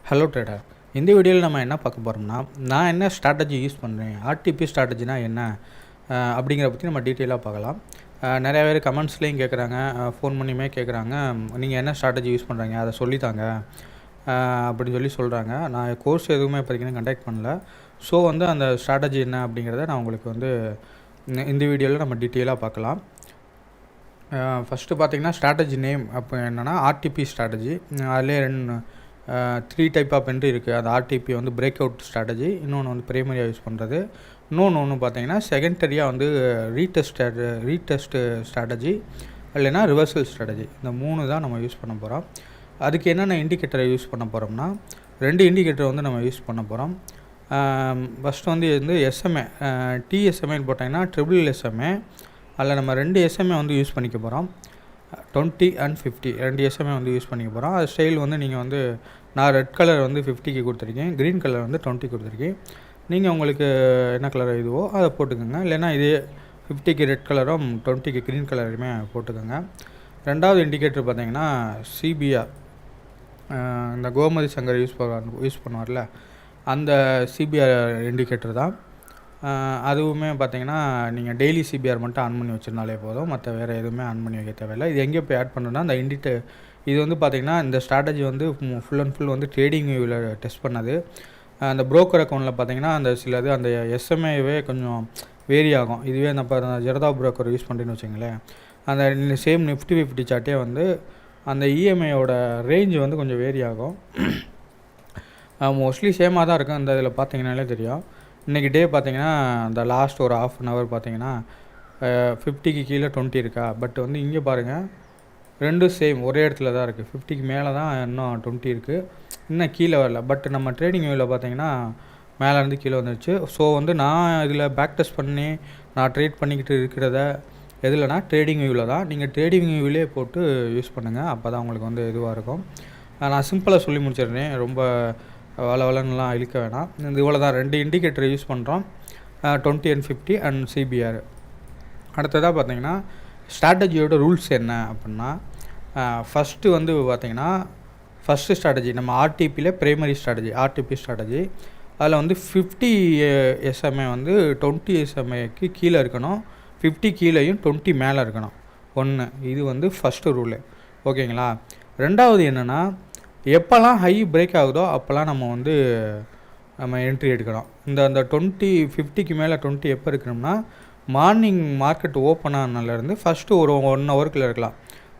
Hello trader. இந்த வீடியோவில் நம்ம என்ன பார்க்க போகிறோம்னா, நான் என்ன ஸ்ட்ராட்டஜி யூஸ் பண்ணுறேன், ஆர்டிபி ஸ்ட்ராட்டஜினா என்ன அப்படிங்கிற பற்றி நம்ம டீட்டெயிலாக பார்க்கலாம். நிறையா பேர் கமெண்ட்ஸ்லேயும் கேட்குறாங்க, ஃபோன் பண்ணியுமே கேட்குறாங்க, நீங்கள் என்ன ஸ்ட்ராட்டஜி யூஸ் பண்ணுறீங்க அதை சொல்லித்தாங்க அப்படின்னு சொல்கிறாங்க. நான் கோர்ஸ் எதுவுமே இப்போதைக்கு கண்டக்ட் பண்ணல. ஸோ அந்த ஸ்ட்ராட்டஜி என்ன அப்படிங்கிறத நான் உங்களுக்கு இந்த வீடியோவில் நம்ம டீட்டெயிலாக பார்க்கலாம். ஃபஸ்ட்டு பார்த்திங்கன்னா ஸ்ட்ராட்டஜி நேம் அப்போ என்னென்னா ஆர்டிபி ஸ்ட்ராட்டஜி. அதிலே 3 டைப் ஆஃப் என்ட்ரி இருக்குது. அது ஆர்டிபி பிரேக் அவுட் ஸ்ட்ராட்டஜி, இன்னொன்று ப்ரைமரியாக யூஸ் பண்ணுறது, இன்னொன்று பார்த்தீங்கன்னா செகண்டரியாக ரீடெஸ்ட் ஸ்ட்ராட்டஜி இல்லைன்னா ரிவர்சல் ஸ்ட்ராட்டஜி. இந்த 3 தான் நம்ம யூஸ் பண்ண போகிறோம். அதுக்கு என்னென்ன இண்டிகேட்டரை யூஸ் பண்ண போகிறோம்னா 2 இண்டிகேட்டர் நம்ம யூஸ் பண்ண போகிறோம். ஃபஸ்ட்டு எஸ்எம்ஏ டிஎஸ்எம்ஏன்னு போட்டிங்கன்னா ட்ரிபிள் எஸ்எம்ஏ. அதில் நம்ம 2 எஸ்எம்ஏ யூஸ் பண்ணிக்க போகிறோம். 20 and 50 2 எஸ்எம்ஏ யூஸ் பண்ணிக்க போகிறோம். அது ஸ்டைல் நீங்கள் நான் ரெட் கலர் 50க்கு கொடுத்துருக்கேன், க்ரீன் கலர் 20 கொடுத்துருக்கேன். நீங்கள் உங்களுக்கு என்ன கலர் இதுவோ அதை போட்டுக்கோங்க. இல்லைன்னா இதே 50க்கு ரெட் கலரும் 20க்கு க்ரீன் கலருமே போட்டுக்கோங்க. ரெண்டாவது இண்டிகேட்டர் பார்த்தீங்கன்னா சிபிஆர், இந்த கோமதி சங்கர் யூஸ் பண்ணுவார்ல, அந்த சிபிஆர் இண்டிகேட்டர் தான். அதுவுமே பார்த்தீங்கன்னா நீங்கள் டெய்லி சிபிஆர் மட்டும் ஆன் பண்ணி வச்சுருந்தாலே போதும், மற்ற வேறு எதுவுமே ஆன் பண்ணி வைக்க தேவையில்லை. இது எங்கே போய் ஆட் பண்ணுன்னா அந்த இது பார்த்திங்கன்னா இந்த strategy full and full trading வியூவில் டெஸ்ட் பண்ணது. அந்த ப்ரோக்கர் அக்கௌண்ட்டில் பார்த்தீங்கன்னா அந்த எஸ்எம்ஏவே கொஞ்சம் வேரி ஆகும். இதுவே அந்த ஜெரதா ப்ரோக்கர் யூஸ் பண்ணுறேன்னு வச்சுங்களேன், அந்த சேம் நிஃப்டி 50 சார்ட்டே அந்த இஎம்ஐயோட ரேஞ்ச் கொஞ்சம் வேரி ஆகும். மோஸ்ட்லி சேமாக தான் இருக்கும். அந்த இதில் பார்த்தீங்கன்னாலே தெரியும். இன்றைக்கி டே பார்த்திங்கன்னா அந்த லாஸ்ட் ஒரு ½ அன் ஹவர் பார்த்திங்கன்னா 50க்கு கீழே 20 இருக்கா. பட் இங்கே பாருங்கள், ரெண்டும் சேம் ஒரே இடத்துல தான் இருக்குது. 50க்கு மேலே தான் இன்னும் 20 இருக்குது, இன்னும் கீழே வரல. பட் நம்ம ட்ரேடிங் வியூவில் பார்த்திங்கன்னா மேலேருந்து கீழே வந்துருச்சு. ஸோ நான் இதில் பேக் டெஸ்ட் பண்ணி நான் ட்ரேட் பண்ணிக்கிட்டு இருக்கிறத எதுலனா ட்ரேடிங் வியூவில் தான். நீங்கள் ட்ரேடிங் வியூவிலே போட்டு யூஸ் பண்ணுங்கள், அப்போ தான் உங்களுக்கு இதுவாக இருக்கும். நான் சிம்பிளாக சொல்லி முடிச்சிடுறேன், ரொம்ப வளவலன்னுலாம் இழுக்க வேணாம். இவ்வளோ தான். 2 இண்டிகேட்டர் யூஸ் பண்ணுறோம், 20 and 50 அண்ட் சிபிஆர். அடுத்ததாக பார்த்தீங்கன்னா ஸ்ட்ராட்டஜியோட ரூல்ஸ் என்ன அப்படின்னா, ஃபஸ்ட்டு பார்த்திங்கன்னா ஃபஸ்ட்டு ஸ்ட்ராட்டஜி நம்ம ஆர்டிபியில் ப்ரைமரி ஸ்ட்ராட்டஜி ஆர்டிபி ஸ்ட்ராட்டஜி. அதில் 50 எஸ்எம்ஏ 20 எஸ்எம்ஏக்கு கீழே இருக்கணும், 50 கீழேயும் 20 மேலே இருக்கணும். இது ஃபஸ்ட்டு ரூலு. ஓகேங்களா. ரெண்டாவது என்னென்னா, எப்போல்லாம் ஹை பிரேக் ஆகுதோ அப்போல்லாம் நம்ம என்ட்ரி எடுக்கணும். அந்த 50க்கு மேலே 20 எப்போ இருக்கணும்னா மார்னிங் மார்க்கெட் ஓப்பன் ஆனதுலேருந்து ஃபஸ்ட்டு ஒரு 1 ஹவருக்குள்ளே இருக்கலாம்.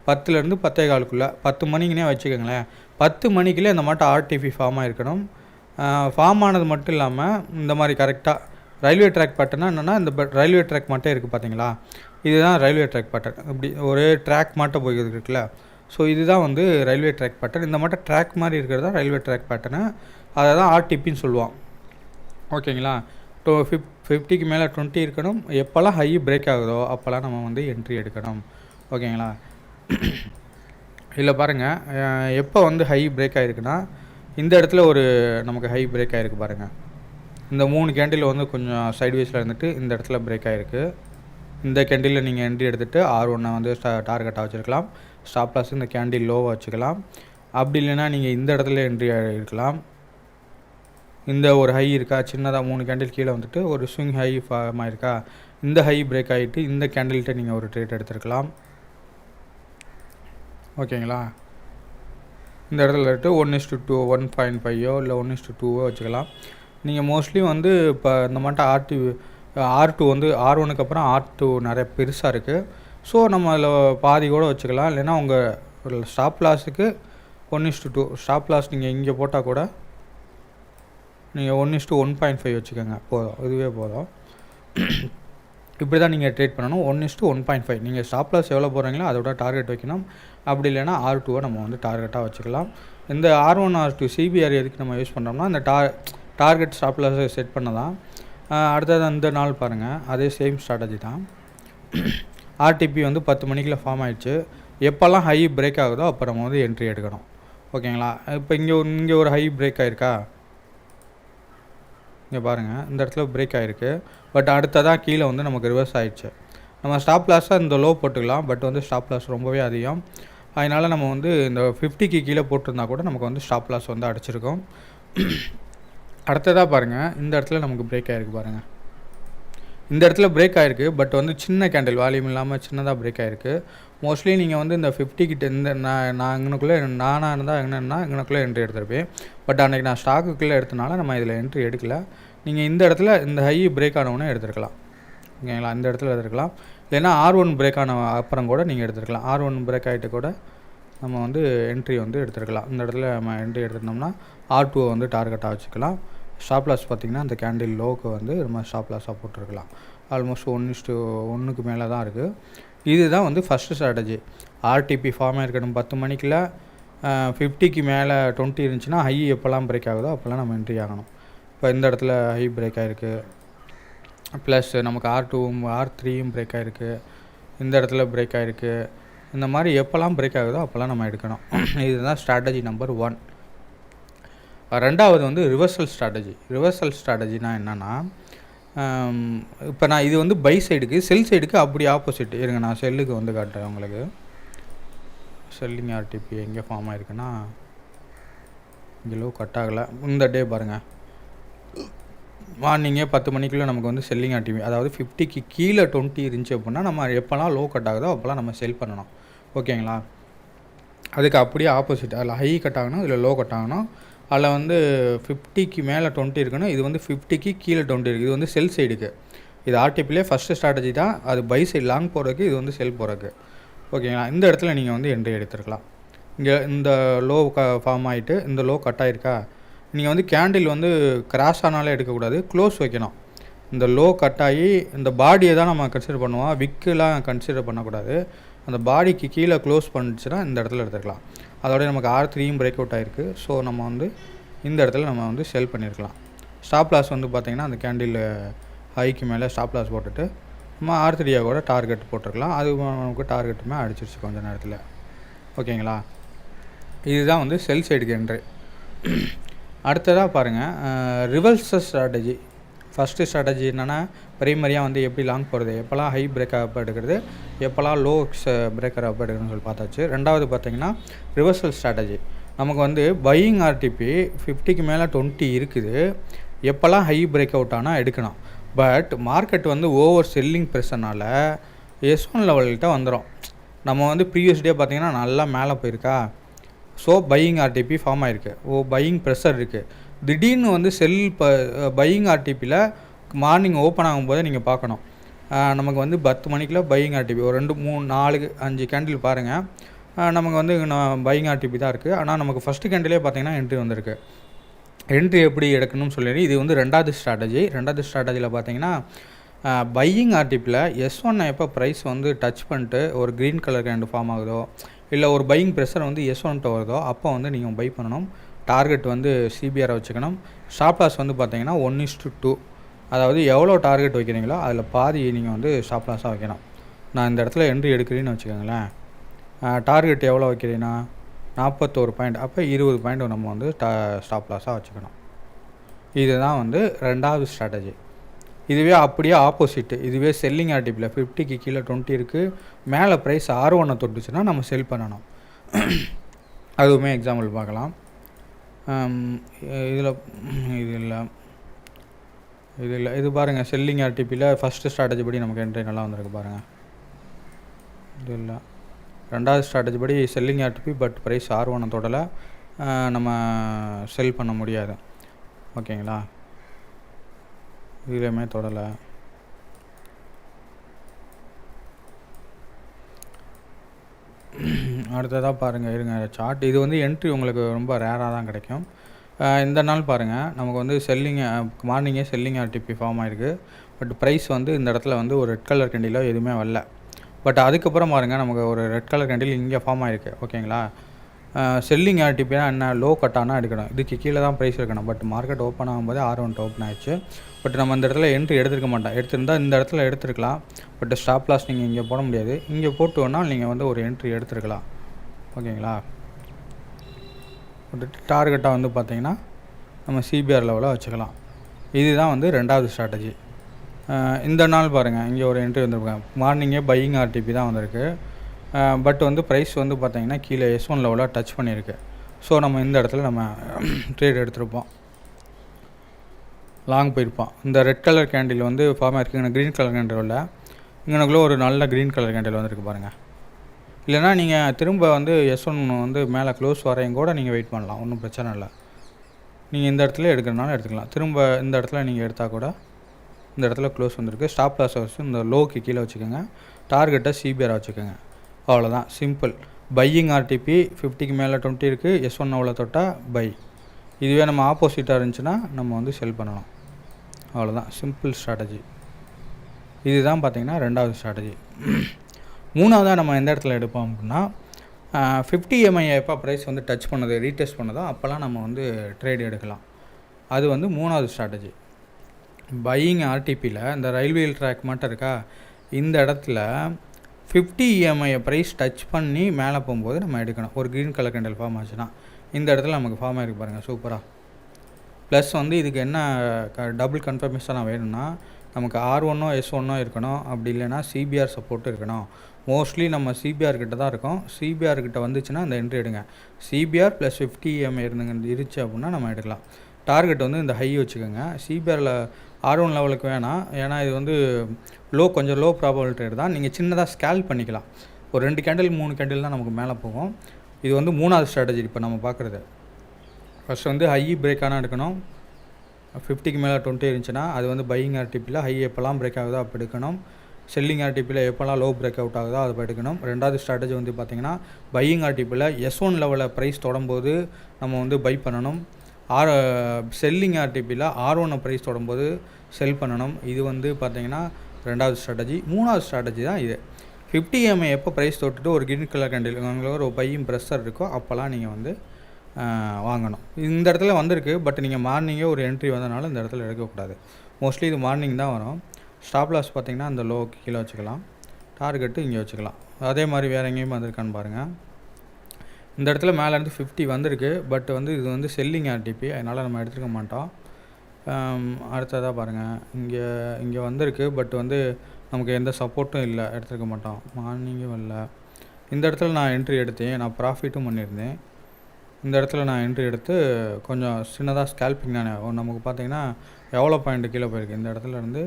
10லேருந்து 10:15 10 மணிக்குனே வச்சுக்கோங்களேன். 10 மணிக்குள்ளே இந்த மாட்டம் ஆர்டிபி ஃபார்ம் ஆகிருக்கணும். ஃபார்ம் ஆனது மட்டும் இல்லாமல் இந்த மாதிரி கரெக்டாக ரயில்வே ட்ராக் பேட்டர்னா என்னென்னா, இந்த ரயில்வே ட்ராக் மட்டும் இருக்குது பார்த்தீங்களா, இதுதான் ரயில்வே ட்ராக் பேட்டர்ன். இப்படி ஒரே ட்ராக் மட்டும் போய்கிறது இருக்குல்ல, ஸோ இதுதான் ரயில்வே ட்ராக் பேட்டர்ன். இந்த மட்டும் ட்ராக் மாதிரி இருக்கிறது தான் ரயில்வே ட்ராக் பேட்டர்னு, அதை தான் ஆர்டிபின்னு சொல்லுவோம். ஓகேங்களா. 50க்கு மேலே 20 இருக்கணும். எப்போல்லாம் ஹை பிரேக் ஆகுதோ அப்போல்லாம் நம்ம என்ட்ரி எடுக்கணும். ஓகேங்களா. இதில் பாருங்கள், எப்போ ஹை பிரேக் ஆகிருக்குன்னா, இந்த இடத்துல நமக்கு ஹை பிரேக் ஆகிருக்கு பாருங்கள். இந்த 3 கேண்டில் கொஞ்சம் சைட்வேஸில் இருந்துட்டு இந்த இடத்துல பிரேக் ஆகிருக்கு. இந்த கேண்டிலில் நீங்கள் என்ட்ரி எடுத்துகிட்டு R1 டார்கெட்டாக வச்சுருக்கலாம். ஸ்டாப் லாஸ் இந்த கேண்டில் லோவாக வச்சுக்கலாம். அப்படி இல்லைன்னா நீங்கள் இந்த இடத்துல என்ட்ரி எடுக்கலாம். இந்த ஒரு ஹை இருக்கா, சின்னதாக 3 கேண்டில் கீழே ஒரு ஸ்விங் ஹை ஃபார்ம் ஆகிருக்கா, இந்த ஹை பிரேக் ஆகிட்டு இந்த கேண்டில்கிட்ட நீங்கள் ஒரு ட்ரேட் எடுத்துருக்கலாம். ஓகேங்களா. இந்த இடத்துல 1:2 1.5 இல்லை 1:2 வச்சுக்கலாம். நீங்கள் மோஸ்ட்லி இப்போ இந்த மாட்டம் R2 R1க்கு அப்புறம் R2 நிறைய பெருசாக இருக்குது. ஸோ நம்ம அதில் பாதி கூட வச்சுக்கலாம். இல்லைன்னா உங்கள் ஸ்டாப் லாஸுக்கு 1:2 ஸ்டாப் லாஸ் நீங்கள் இங்கே போட்டால் கூட நீங்கள் 1:1.5 வச்சுக்கோங்க, போதும், இதுவே போதும். இப்படி தான் நீங்கள் ட்ரேட் பண்ணணும். 1:1.5 நீங்கள் ஸ்டாப் லாஸ் எவ்வளோ போடுறீங்களோ அதோட டார்கெட் வைக்கணும். அப்படி இல்லைன்னா R2 நம்ம டார்கெட்டாக வச்சுக்கலாம். இந்த R1 R2 சிபிஆர் எதுக்கு நம்ம யூஸ் பண்ணுறோம்னா, இந்த டார்கெட் ஸ்டாப் லாஸை செட் பண்ண தான். அடுத்தது இந்த நாள் பாருங்கள், அதே சேம் ஸ்ட்ராட்டஜி தான். ஆர்டிபி 10 மணிக்குள்ள ஃபார்ம் ஆகிடுச்சு. எப்போல்லாம் ஹை பிரேக் ஆகுதோ அப்போ நம்ம என்ட்ரி எடுக்கணும். ஓகேங்களா. இப்போ இங்கே ஒரு ஹை பிரேக் ஆகிருக்கா, இங்கே பாருங்கள், இந்த இடத்துல பிரேக் ஆகிருக்கு. பட் அடுத்ததாக கீழே நமக்கு ரிவர்ஸ் ஆகிடுச்சு. நம்ம ஸ்டாப் லாஸாக இந்த லோ போட்டுக்கலாம். பட் ஸ்டாப் லாஸ் ரொம்பவே அதிகம். அதனால் நம்ம வந்து இந்த 50க்கு கீழே போட்டிருந்தா கூட நமக்கு வந்து ஸ்டாப் லாஸ் வந்து அடிச்சிருக்கும். அடுத்ததாக பாருங்கள், இந்த இடத்துல நமக்கு பிரேக் ஆகிருக்கு பாருங்கள். இந்த இடத்துல பிரேக் ஆகிருக்கு, பட் வந்து சின்ன கேண்டில் வால்யூம் இல்லாமல் சின்னதாக பிரேக் ஆகிருக்கு. மோஸ்ட்லி நீங்கள் வந்து இந்த 50 கிட்ட இந்த நான் இங்கனுக்குள்ளே நானாக இருந்தால் என்னென்னா இங்கனுக்குள்ளே என்ட்ரி எடுத்திருப்பேன். பட் அன்றைக்கி நான் ஸ்டாக்குக்குள்ளே எடுத்தனால நம்ம இதில் என்ட்ரி எடுக்கல. நீங்கள் இந்த இடத்துல இந்த ஹை பிரேக் ஆனவுடனே எடுத்துருக்கலாம். ஓகேங்களா, இந்த இடத்துல எடுத்துருக்கலாம். இல்லைன்னா R1 பிரேக் ஆன அப்புறம் கூட நீங்கள் எடுத்துருக்கலாம். R1 பிரேக் ஆகிட்டு கூட நம்ம வந்து என்ட்ரி வந்து எடுத்துருக்கலாம். இந்த இடத்துல நம்ம என்ட்ரி எடுத்துருந்தோம்னா R2 வந்து டார்கெட்டாக வச்சுக்கலாம். ஸ்டாப் லாஸ் பார்த்திங்கன்னா அந்த கேண்டில் லோக்கு வந்து நம்ம ஸ்டாப் லாஸாக போட்டிருக்கலாம். ஆல்மோஸ்ட் 1:1க்கு மேலே தான் இருக்குது. இதுதான் வந்து ஃபஸ்ட்டு ஸ்ட்ராட்டஜி. ஆர்டிபி ஃபார்ம் ஆகிருக்கணும் 10 மணிக்குள்ள 50க்கு மேலே 20 இருந்துச்சுன்னா ஹை எப்போல்லாம் பிரேக் ஆகுதோ அப்போல்லாம் நம்ம என்ட்ரி ஆகணும். இப்போ இந்த இடத்துல ஹை பிரேக் ஆகிருக்கு, ப்ளஸ் நமக்கு R2வும் R3யும் பிரேக் ஆகிருக்கு, இந்த இடத்துல பிரேக் ஆகிருக்கு. இந்த மாதிரி எப்போல்லாம் பிரேக் ஆகுதோ அப்போல்லாம் நம்ம எடுக்கணும். இதுதான் ஸ்ட்ராட்டஜி நம்பர் 1. ரெண்டாவது வந்து ரிவர்சல் ஸ்ட்ராட்டஜி. ரிவர்சல் ஸ்ட்ராட்டஜினா என்னென்னா, இப்போ நான் இது வந்து பை சைடுக்கு, செல் சைடுக்கு அப்படி ஆப்போசிட். இருங்க நான் செல்லுக்கு வந்து காட்டுறேன் உங்களுக்கு. செல்லிங் ஆர்டிபி எங்கே ஃபார்ம் ஆகிருக்குன்னா இங்கே லோ கட் ஆகலை. இந்த டே பாருங்கள், மார்னிங்கே 10 மணிக்குள்ளே நமக்கு வந்து செல்லிங் ஆர்டிபி, அதாவது 50க்கு கீழே 20 இருந்துச்சு அப்படின்னா நம்ம எப்போல்லாம் லோ கட் ஆகுதோ அப்போல்லாம் நம்ம செல் பண்ணணும். ஓகேங்களா, அதுக்கு அப்படியே ஆப்போசிட். அதில் ஹை கட் ஆகணும், இதில் லோ கட் ஆகணும். அதில் வந்து 50க்கு மேலே 20 இருக்கணும், இது வந்து 50க்கு கீழே 20 இருக்குது. இது வந்து செல் சைடுக்கு. இது ஆர்டிபிலே ஃபஸ்ட்டு ஸ்ட்ராட்டஜி தான். அது பை சைடு லாங் போகிறதுக்கு, இது வந்து செல் போகிறதுக்கு. ஓகேங்களா, இந்த இடத்துல நீங்கள் வந்து என்ட்ரி எடுத்துருக்கலாம். இங்கே இந்த லோ ஃபார்ம் ஆகிட்டு இந்த லோ கட் ஆகிருக்கா, நீங்கள் வந்து கேண்டில் வந்து கிராஷ் ஆனாலே எடுக்கக்கூடாது, க்ளோஸ் வைக்கணும். இந்த லோ கட் ஆகி இந்த பாடியை தான் நம்ம கன்சிடர் பண்ணுவோம், விக்கெலாம் கன்சிடர் பண்ணக்கூடாது. அந்த பாடிக்கு கீழே க்ளோஸ் பண்ணிச்சுன்னா இந்த இடத்துல எடுத்துக்கலாம். அதோடய நமக்கு R3யும் பிரேக் அவுட் ஆகிருக்கு. ஸோ நம்ம வந்து இந்த இடத்துல நம்ம வந்து செல் பண்ணியிருக்கலாம். ஸ்டாப் லாஸ் வந்து பார்த்திங்கன்னா அந்த கேண்டில் ஹைக்கு மேலே ஸ்டாப் லாஸ் போட்டுட்டு நம்ம R3 கூட டார்கெட் போட்டிருக்கலாம். அது நமக்கு டார்கெட்டுமே அடிச்சிருச்சு கொஞ்சம் நேரத்தில். ஓகேங்களா, இதுதான் வந்து செல் சைடுக்கு என்ட்ரி. அடுத்ததாக பாருங்கள், ரிவர்சல் ஸ்ட்ராட்டஜி. ஃபஸ்ட்டு ஸ்ட்ராட்டஜி என்னென்னா, பிரைமரியாக வந்து எப்படி லாங் போகிறது, எப்போல்லாம் ஹை பிரேக் அப் எடுக்கிறது, எப்போல்லாம் லோ பிரேக்கர் அப் எடுக்கிறதுன்னு சொல்லி பார்த்தாச்சு. ரெண்டாவது பார்த்திங்கன்னா ரிவர்சல் ஸ்ட்ராட்டஜி. நமக்கு வந்து பையிங் ஆர்டிபி 50க்கு மேலே 20 இருக்குது, எப்போல்லாம் ஹை பிரேக் அவுட் ஆனால் எடுக்கணும். பட் மார்க்கெட் வந்து ஓவர் செல்லிங் ப்ரெஷர்னால் S1 லெவல்கிட்ட வந்துடும். நம்ம வந்து ப்ரீவியஸ் டே பார்த்திங்கன்னா நல்லா மேலே போயிருக்கா, ஸோ பையிங் ஆர்டிபி ஃபார்ம் ஆகிருக்கு. பையிங் ப்ரெஷர் இருக்குது. திடீர்னு வந்து பையிங் ஆர்டிபியில் மார்னிங் ஓப்பன் ஆகும்போதே நீங்கள் பார்க்கணும். நமக்கு வந்து 10 மணிக்குள்ள பையிங் ஆர்டிபி ஒரு 2 3 4 5 கேண்டில் பாருங்கள், நமக்கு வந்து பையிங் ஆர்டிபி தான் இருக்குது. ஆனால் நமக்கு ஃபஸ்ட்டு கேண்டிலே பார்த்திங்கன்னா என்ட்ரி வந்திருக்கு. என்ட்ரி எப்படி எடுக்கணும்னு சொல்லி இது வந்து ரெண்டாவது ஸ்ட்ராட்டஜி. ரெண்டாவது ஸ்ட்ராட்டஜியில் பார்த்திங்கன்னா பையிங் ஆர்டிபியில் S1 எப்போ ப்ரைஸ் வந்து டச் பண்ணிட்டு ஒரு க்ரீன் கலர் கேண்டு ஃபார்ம் ஆகுதோ, இல்லை ஒரு பையிங் ப்ரெஷர் வந்து S1 வருதோ, அப்போ வந்து நீங்கள் பை பண்ணணும். டார்கெட் வந்து CBR வச்சுக்கணும். ஸ்டாப் லாஸ் வந்து பார்த்திங்கன்னா 1:2. அதாவது எவ்வளோ டார்கெட் வைக்கிறீங்களோ அதில் பாதி நீங்கள் வந்து ஸ்டாப் லாஸாக வைக்கணும். நான் இந்த இடத்துல என்ட்ரி எடுக்கிறேன்னு வச்சுக்கோங்களேன், டார்கெட் எவ்வளோ வைக்கிறீங்கன்னா 41 பாயிண்ட், அப்போ 20 பாயிண்ட் நம்ம வந்து ஸ்டாப் லாஸாக வச்சுக்கணும். இதுதான் வந்து ரெண்டாவது ஸ்ட்ராட்டஜி. இதுவே அப்படியே ஆப்போசிட்டு. இதுவே செல்லிங் ஆர்டிபியில் 50க்கு கீழே 20 இருக்குது, மேலே ப்ரைஸ் R1 தொட்டுச்சுன்னா நம்ம செல் பண்ணணும். அதுவுமே எக்ஸாம்பிள் பார்க்கலாம். இது பாருங்கள், செல்லிங் ஆர்டிபியில் ஃபஸ்ட்டு ஸ்ட்ராட்டஜி படி நமக்கு என்ட்ரி நல்லா வந்திருக்கு பாருங்கள். இது இல்லை, ரெண்டாவது ஸ்ட்ராட்டஜி படி selling RTP, but price R1 தொடலை, நம்ம செல் பண்ண முடியாது. ஓகேங்களா, இதுலேயுமே தொடலை. அடுத்ததாக பாருங்கள், இருங்க சார்ட். இது வந்து என்ட்ரி உங்களுக்கு ரொம்ப ரேராக தான் கிடைக்கும். இந்த நாள் பாருங்கள், நமக்கு வந்து மார்னிங்கே செல்லிங் ஆர்டிபி ஃபார்ம் ஆகிருக்கு. பட் ப்ரைஸ் வந்து இந்த இடத்துல வந்து ஒரு ரெட் கலர் கேண்டிலோ எதுவுமே வரல. பட் அதுக்கப்புறம் பாருங்கள், நமக்கு ஒரு ரெட் கலர் கேண்டில் இங்கே ஃபார்ம் ஆகிருக்கு. ஓகேங்களா, செல்லிங் ஆர்டிபினா என்ன, லோ கட்டானா எடுக்கணும், இதுக்கு கீழே தான் ப்ரைஸ் இருக்கணும். பட் மார்க்கெட் ஓப்பன் ஆகும்போது R1 ஓப்பன் ஆகிடுச்சு. பட் நம்ம இந்த இடத்துல என்ட்ரி எடுத்துருக்க மாட்டோம். எடுத்திருந்தால் இந்த இடத்துல எடுத்துருக்கலாம். பட் ஸ்டாப் லாஸ் நீங்கள் இங்கே போட முடியாது. இங்கே போட்டு வேணால் நீங்கள் வந்து ஒரு என்ட்ரி எடுத்துருக்கலாம். ஓகேங்களா, டார்கெட்டாக வந்து பார்த்திங்கன்னா நம்ம CBR லெவலில் வச்சுக்கலாம். இதுதான் வந்து ரெண்டாவது ஸ்ட்ராட்டஜி. இந்த நாள் பாருங்கள், இங்கே ஒரு என்ட்ரி வந்துருக்கேன். மார்னிங்கே பையிங் ஆர்டிபி தான் வந்திருக்கு. பட் வந்து ப்ரைஸ் வந்து பார்த்திங்கன்னா கீழே S1 லெவலாக டச் பண்ணியிருக்கு. ஸோ நம்ம இந்த இடத்துல நம்ம ட்ரேட் எடுத்திருப்போம், லாங் போயிருப்போம். இந்த ரெட் கலர் கேண்டில் வந்து ஃபார்ம் ஆகிருக்கு, இங்கே க்ரீன் கலர் கேண்டில் இல்லை, இங்கனக்குள்ளே ஒரு நல்ல க்ரீன் கலர் கேண்டில் வந்துருக்கு பாருங்கள். இல்லைனா நீங்கள் திரும்ப வந்து S1 வந்து மேலே க்ளோஸ் வரையும் கூட நீங்கள் வெயிட் பண்ணலாம், ஒன்றும் பிரச்சனை இல்லை. நீங்கள் இந்த இடத்துல எடுக்கிறனால எடுத்துக்கலாம். திரும்ப இந்த இடத்துல நீங்கள் எடுத்தால் கூட இந்த இடத்துல க்ளோஸ் வந்திருக்கு. ஸ்டாப் லாஸ் வச்சு இந்த லோக்கு கீழே வச்சுக்கோங்க, டார்கெட்டை சிபிஆர் வச்சுக்கோங்க. அவ்வளோதான், சிம்பிள். பையிங் ஆர்டிபி 50க்கு மேலே 20 இருக்குது, S1 அவ்வளோ தொட்டால் பை. இதுவே நம்ம ஆப்போசிட்டாக இருந்துச்சுன்னா நம்ம வந்து செல் பண்ணணும். அவ்வளோதான், சிம்பிள் ஸ்ட்ராட்டஜி. இதுதான் பார்த்திங்கன்னா ரெண்டாவது ஸ்ட்ராட்டஜி. மூணாவதாக நம்ம எந்த இடத்துல எடுப்போம் அப்படின்னா 50 EMI எப்போ ப்ரைஸ் வந்து டச் பண்ணது, ரீடெஸ்ட் பண்ணதோ அப்போல்லாம் நம்ம வந்து ட்ரேட் எடுக்கலாம். அது வந்து மூணாவது ஸ்ட்ராட்டஜி. பையிங் ஆர்டிபியில் இந்த ரயில்வே ட்ராக் மட்டும் இருக்கா, இந்த இடத்துல 50 EMI ப்ரைஸ் டச் பண்ணி மேலே போகும்போது நம்ம எடுக்கணும். ஒரு க்ரீன் கலர் கேண்டில் ஃபார்ம் ஆச்சுன்னா இந்த இடத்துல நமக்கு ஃபார்ம் ஆகிருக்கு பாருங்கள், சூப்பராக. ப்ளஸ் வந்து இதுக்கு என்ன டபுள் கன்ஃபர்மேஷனாக வேணும்னா நமக்கு R1ஓ S1ஓ இருக்கணும், அப்படி இல்லைனா சிபிஆர் சப்போர்ட்டும் இருக்கணும். மோஸ்ட்லி நம்ம சிபிஆர் கிட்ட தான் இருக்கும். சிபிஆர் கிட்ட வந்துச்சுன்னா அந்த என்ட்ரி எடுங்க. சிபிஆர் ப்ளஸ் 50 EMI இருந்துச்சு அப்படின்னா நம்ம எடுக்கலாம். டார்கெட் வந்து இந்த ஹை வச்சுக்கோங்க. சிபிஆரில் R1 லெவலுக்கு வேணாம், ஏன்னா இது வந்து கொஞ்சம் லோ ப்ராபபிள் ட்ரேட் தான். நீங்கள் சின்னதாக ஸ்கேல் பண்ணிக்கலாம். ஒரு 2 கேண்டில் 3 கேண்டில் தான் நமக்கு மேலே போகும். இது வந்து மூணாவது ஸ்ட்ராட்டஜி இப்போ நம்ம பார்க்குறது. ஃபஸ்ட் வந்து ஹை பிரேக் ஆனால் எடுக்கணும். 50க்கு மேலே 20 இருந்துச்சுன்னா அது வந்து பையிங் ஆர்டிபியில் ஹை எப்போல்லாம் பிரேக் ஆகுதோ அப்போ எடுக்கணும். செல்லிங் ஆர்டிபியில் எப்போல்லாம் லோ பிரேக் அவுட் ஆகுதோ அதை எடுக்கணும். ரெண்டாவது ஸ்ட்ராட்டஜி வந்து பார்த்திங்கன்னா பையிங் ஆர்டிபியில் S1 லெவலில் ப்ரைஸ் தொடும்போது நம்ம வந்து பை பண்ணணும். செல்லிங் ஆர்டிபியில் R1 ப்ரைஸ் தொடும்போது செல் பண்ணணும். இது வந்து பார்த்திங்கன்னா ரெண்டாவது ஸ்ட்ராட்டஜி. மூணாவது ஸ்ட்ராட்டஜி தான் இது. 50 EMI எப்போ ப்ரைஸ் தொட்டுட்டு ஒரு கிரீன் கலர் கேண்டில் ஒரு பையிங் ப்ரெஷர் இருக்கோ அப்போல்லாம் நீங்கள் வந்து வாங்கணும். இந்த இடத்துல வந்திருக்கு, பட் நீங்கள் மார்னிங்கே ஒரு என்ட்ரி வந்தனால இந்த இடத்துல எடுக்கக்கூடாது. மோஸ்ட்லி இது மார்னிங் தான் வரும். ஸ்டாப் லாஸ் பார்த்திங்கன்னா அந்த லோ கீழே வச்சுக்கலாம், டார்கெட்டு இங்கே வச்சுக்கலாம். அதே மாதிரி வேறு எங்கேயும் வந்திருக்கான்னு பாருங்கள். இந்த இடத்துல மேலேருந்து 50 வந்திருக்கு, பட் வந்து இது வந்து செல்லிங் ஆர்டிபி, அதனால் நம்ம எடுத்துக்க மாட்டோம். அடுத்ததாக பாருங்கள், இங்கே வந்திருக்கு, பட் வந்து நமக்கு எந்த சப்போர்ட்டும் இல்லை, எடுத்துக்க மாட்டோம். மார்னிங்கும் இல்லை. இந்த இடத்துல நான் என்ட்ரி எடுத்தேன், நான் ப்ராஃபிட்டும் பண்ணியிருந்தேன். இந்த இடத்துல நான் என்ட்ரி எடுத்து கொஞ்சம் சின்னதாக ஸ்கேல்பிங் தானே நமக்கு பார்த்திங்கன்னா எவ்வளோ பாயிண்ட் கீழே போயிருக்கு. இந்த இடத்துல இருந்து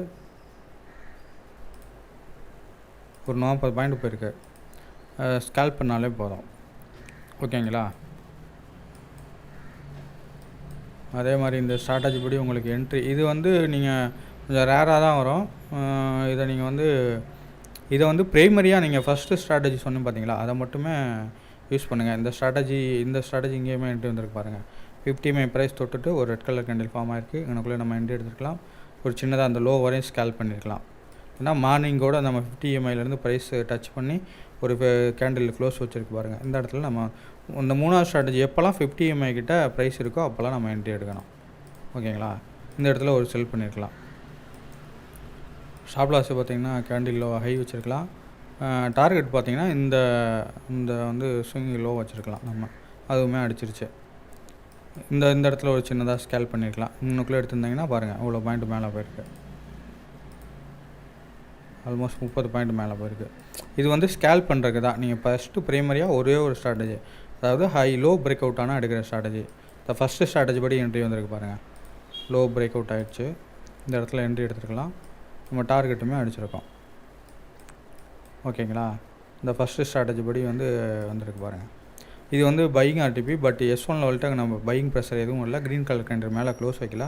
ஒரு 40 பாயிண்ட் போயிருக்கு. ஸ்கேல்ப் பண்ணாலே போதும், ஓகேங்களா. அதே மாதிரி இந்த ஸ்ட்ராட்டஜி படி உங்களுக்கு என்ட்ரி இது வந்து நீங்கள் கொஞ்சம் ரேராக தான் வரும். இதை வந்து ப்ரைமரியாக நீங்கள் ஃபஸ்ட்டு ஸ்ட்ராட்டஜி சொன்னேன் பார்த்தீங்களா, அதை மட்டுமே யூஸ் பண்ணுங்கள். இந்த ஸ்ட்ராட்டஜி இங்கேயுமே என்ட்ரி வந்துருக்கு பாருங்கள். 50 EMI ப்ரைஸ் தொட்டுட்டு ஒரு ரெட் கலர் கேண்டில் ஃபார்ம் ஆகிருக்கு. எனக்குள்ளே நம்ம என்ட்ரி எடுத்துருக்கலாம். ஒரு சின்னதாக அந்த லோ வரையும் ஸ்கேல் பண்ணியிருக்கலாம். ஏன்னா மார்னிங்கோட நம்ம 50 EMIலேருந்து ப்ரைஸ் டச் பண்ணி ஒரு கேண்டில் க்ளோஸ் வச்சுருக்கு பாருங்கள். இந்த இடத்துல நம்ம இந்த மூணாவது ஸ்ட்ராட்டஜி எப்போல்லாம் 50 EMI கிட்ட ப்ரைஸ் இருக்கோ அப்போல்லாம் நம்ம என்ட்ரி எடுக்கணும், ஓகேங்களா. இந்த இடத்துல ஒரு செல் பண்ணியிருக்கலாம். ஸ்டாப் லாஸ் பார்த்திங்கன்னா கேண்டில் லோ ஹை வச்சுருக்கலாம். டார்கெட் பார்த்திங்கன்னா இந்த வந்து ஸ்விங் லோ வச்சுருக்கலாம் நம்ம, அதுவுமே அடிச்சிருச்சு. இந்த இடத்துல ஒரு சின்னதாக ஸ்கேல் பண்ணியிருக்கலாம். இன்னுக்குள்ளே எடுத்திருந்தீங்கன்னா பாருங்கள் அவ்வளோ பாயிண்ட் மேலே போயிருக்கு. ஆல்மோஸ்ட் 30 பாயிண்ட் மேலே போயிருக்கு. இது வந்து ஸ்கேல் பண்ணுறதுக்கு தான். நீங்கள் ஃபஸ்ட்டு ப்ரைமரியாக ஒரே ஒரு ஸ்ட்ராட்டஜி, அதாவது ஹை லோ பிரேக் அவுட் ஆனால் எடுக்கிற ஸ்ட்ராட்டஜி. இந்த ஃபஸ்ட்டு ஸ்ட்ராட்டஜி படி என்ட்ரி வந்திருக்கு பாருங்கள். லோ பிரேக் அவுட் ஆகிடுச்சு. இந்த இடத்துல என்ட்ரி எடுத்துருக்கலாம். நம்ம டார்கெட்டுமே அடிச்சிருக்கோம், ஓகேங்களா. இந்த ஃபஸ்ட்டு ஸ்ட்ராட்டஜி படி வந்திருக்கு பாருங்கள். இது வந்து பையிங் ஆர்டிபி, பட் S1 லெவல்கிட்ட நம்ம பையிங் ப்ரெஷர் எதுவும் இல்லை. க்ரீன் கலர் கேண்டில் மேலே க்ளோஸ் வைக்கல,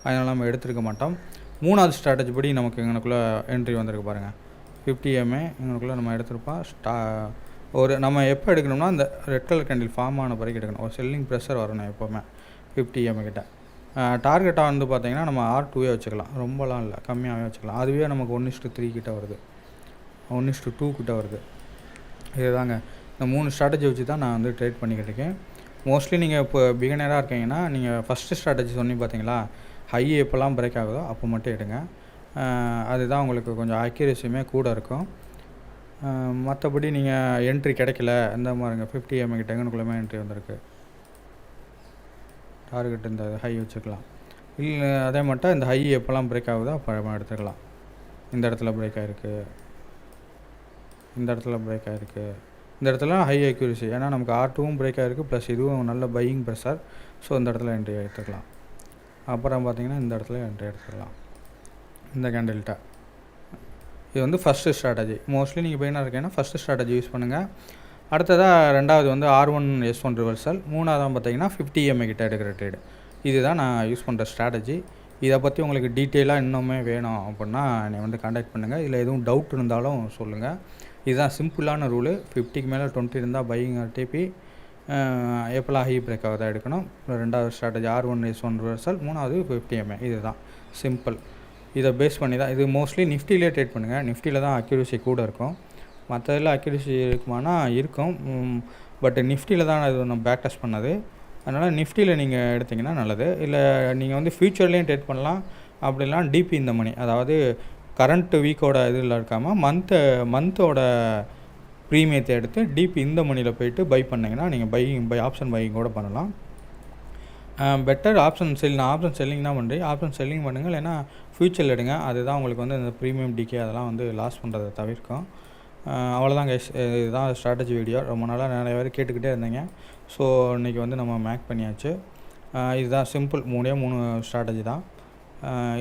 அதனால் நம்ம எடுத்துருக்க மாட்டோம். மூணாவது ஸ்ட்ராட்டஜி படி நமக்கு எங்களுக்குள்ளே என்ட்ரி வந்திருக்கு பாருங்கள். 50 EMI எங்களுக்குள்ளே நம்ம எடுத்துருப்போம். நம்ம எப்போ எடுக்கணும்னா இந்த ரெட் கலர் கேண்டில் ஃபார்ம் ஆன பிறகு எடுக்கணும். ஒரு செல்லிங் ப்ரெஷர் வரணும் எப்போவுமே 50 EMI கிட்ட. டார்கெட்டாக வந்து பார்த்திங்கன்னா நம்ம R2 வச்சுக்கலாம், ரொம்பலாம் இல்லை, கம்மியாகவே வச்சுக்கலாம். அதுவே நமக்கு 1:3 கிட்ட வருது, 1:2 கிட்ட வருது. இதுதாங்க இந்த 3 ஸ்ட்ராட்டஜி வச்சு தான் நான் வந்து ட்ரேட் பண்ணிக்கிட்டு இருக்கேன். மோஸ்ட்லி நீங்கள் இப்போ பிகினராக இருக்கீங்கன்னா நீங்கள் ஃபஸ்ட்டு ஸ்ட்ராட்டஜி சொன்னி பார்த்தீங்களா, ஹை எப்போல்லாம் பிரேக் ஆகுதோ அப்போ மட்டும் எடுங்க. அதுதான் உங்களுக்கு கொஞ்சம் அக்யூரேசியுமே கூட இருக்கும். மற்றபடி நீங்கள் என்ட்ரி கிடைக்கல இந்த மாதிரிங்க 50 EMI கிட்ட எங்கனுக்குள்ளே என்ட்ரி வந்திருக்கு. டார்கெட் இந்த ஹை வச்சுக்கலாம். இல்லை அதே மட்டும் இந்த ஹை எப்போல்லாம் பிரேக் ஆகுதோ அப்போ எடுத்துக்கலாம். இந்த இடத்துல பிரேக் ஆகிருக்கு, இந்த இடத்துல பிரேக் ஆகிருக்கு, இந்த இடத்துல ஹை அக்யூரசி, ஏன்னா நமக்கு R2வும் பிரேக் ஆகிருக்கு, ப்ளஸ் இதுவும் நல்ல பையிங் ப்ரெஷர். ஸோ இந்த இடத்துல என்ட்ரி எடுத்துக்கலாம். அப்புறம் பார்த்திங்கன்னா இந்த இடத்துல என்ட்ரி எடுத்துக்கலாம். இந்த கேண்டில்கிட்ட இது வந்து ஃபஸ்ட்டு ஸ்ட்ராட்டஜி. மோஸ்ட்லி நீங்கள் பெயினாக இருக்கீங்கன்னா ஃபஸ்ட்டு ஸ்ட்ராட்டஜி யூஸ் பண்ணுங்கள். அடுத்ததாக ரெண்டாவது வந்து R1 S1 ரிவர்சல். மூணாவது பார்த்தீங்கன்னா 50 EMA கிட்ட எடுக்கிற ட்ரேடு. இதுதான் நான் யூஸ் பண்ணுற ஸ்ட்ராட்டஜி. இதை பற்றி உங்களுக்கு டீட்டெயிலாக இன்னுமே வேணும் அப்படின்னா என்னை வந்து காண்டாக்ட் பண்ணுங்கள். இதில் எதுவும் டவுட் இருந்தாலும் சொல்லுங்கள். இதுதான் சிம்பிளான ரூலு. 50க்கு மேலே 20 இருந்தால் பையிங் டிபி, எப்போல்லாம் ஹை பிரேக் ஆகுதா எடுக்கணும். ரெண்டாவது ஸ்ட்ராட்டஜி R1 S1 ரிவர்சல், மூணாவது 50 EMA. இதுதான் சிம்பிள். இதை பேஸ் பண்ணி தான் இது மோஸ்ட்லி நிஃப்டிலே ட்ரேட் பண்ணுங்கள். நிஃப்டியில் தான் அக்யூரசி கூட இருக்கும். மற்றதில் அக்யூரசி இருக்குமானா இருக்கும், பட் நிஃப்டியில் தான் இது நம்ம பேக் டெஸ்ட் பண்ணது. அதனால் நிஃப்டியில் நீங்கள் எடுத்திங்கன்னா நல்லது. இல்லை நீங்கள் வந்து ஃப்யூச்சர்லேயும் ட்ரேட் பண்ணலாம். அப்படிலாம் டிபி இந்த மணி, அதாவது கரண்ட் வீக்கோட இதில் இருக்காமல் மந்தோட ப்ரீமியத்தை எடுத்து டிபி இந்த மணியில் போய்ட்டு பை பண்ணிங்கன்னா நீங்கள் ஆப்ஷன் பையிங் கூட பண்ணலாம். பெட்டர் ஆப்ஷன் நான் ஆப்ஷன் செல்லிங் தான் பண்ணுறேன். ஆப்ஷன் செல்லிங் பண்ணுங்கள், இல்லைன்னா ஃப்யூச்சரில் எடுங்க. அதுதான் உங்களுக்கு வந்து இந்த ப்ரீமியம் டிகே அதெல்லாம் வந்து லாஸ் பண்ணுறதை தவிர்க்கும். அவ்வளோதான் கைஸ், இதுதான் ஸ்ட்ராட்டஜி வீடியோ. ரொம்ப நாளாக நிறைய பேர் கேட்டுக்கிட்டே இருந்தீங்க. ஸோ இன்றைக்கி வந்து நம்ம மேக் பண்ணியாச்சு. இதுதான் சிம்பிள், 3 ஸ்ட்ராட்டஜி தான்.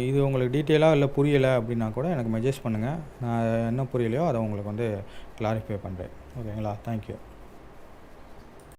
இது உங்களுக்கு டீட்டெயிலாக இல்லை புரியலை அப்படின்னா கூட எனக்கு மெசேஜ் பண்ணுங்கள். நான் என்ன புரியலையோ அதை உங்களுக்கு வந்து கிளாரிஃபை பண்ணுறேன். ஓகேங்களா? தேங்க்யூ.